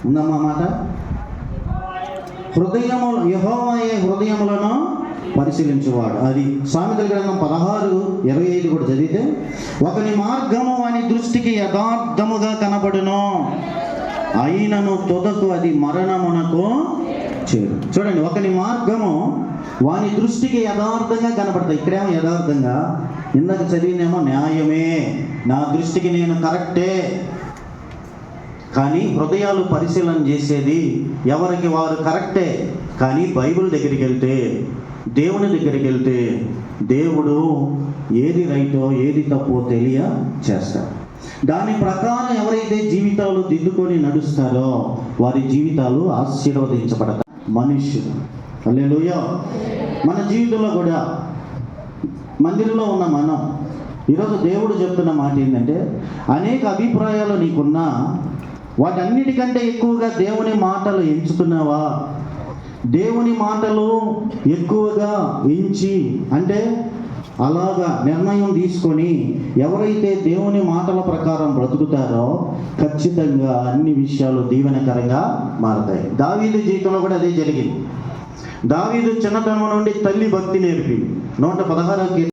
ఉందమ్మా మాట. యెహోవాయే హృదయములను పరిశీలించువాడు. అది సామెతల గ్రంథం 16:25 కూడా చదివితే, ఒకని మార్గము వాని దృష్టికి యథార్థముగా కనబడును, అయినను తుదకు అది మరణమునకు చేరు. చూడండి, ఒకని మార్గము వాని దృష్టికి యథార్థంగా కనబడతాయి. ఇక్కడేమో యథార్థంగా, ఇందాక చదివినేమో న్యాయమే, నా దృష్టికి నేను కరెక్టే. కానీ హృదయాలు పరిశీలన చేసేది ఎవరికి వారు కరెక్టే. కానీ బైబిల్ దగ్గరికి వెళ్తే, దేవుని దగ్గరికి వెళ్తే, దేవుడు ఏది రైటో ఏది తప్పో తెలియచేస్తాడు. దాని ప్రకారం ఎవరైతే జీవితాలు దిద్దుకొని నడుస్తారో వారి జీవితాలు ఆశీర్వదించబడతాయి. మనుష్యులు హల్లెలూయా. మన జీవితంలో కూడా, మందిరంలో ఉన్న మనం ఈరోజు దేవుడు చెప్తున్న మాట ఏంటంటే, అనేక అభిప్రాయాలు నీకున్నా వాటన్నిటికంటే ఎక్కువగా దేవుని మాటలు ఎంచుతున్నావా? దేవుని మాటలు ఎక్కువగా ఎంచి, అంటే అలాగా నిర్ణయం తీసుకొని ఎవరైతే దేవుని మాటల ప్రకారం బ్రతుకుతారో ఖచ్చితంగా అన్ని విషయాలు దీవెనకరంగా మారతాయి. దావీదు జీవితంలో కూడా అదే జరిగింది. దావీదు చిన్నతనం నుండి తల్లి భక్తి నేర్పింది. 116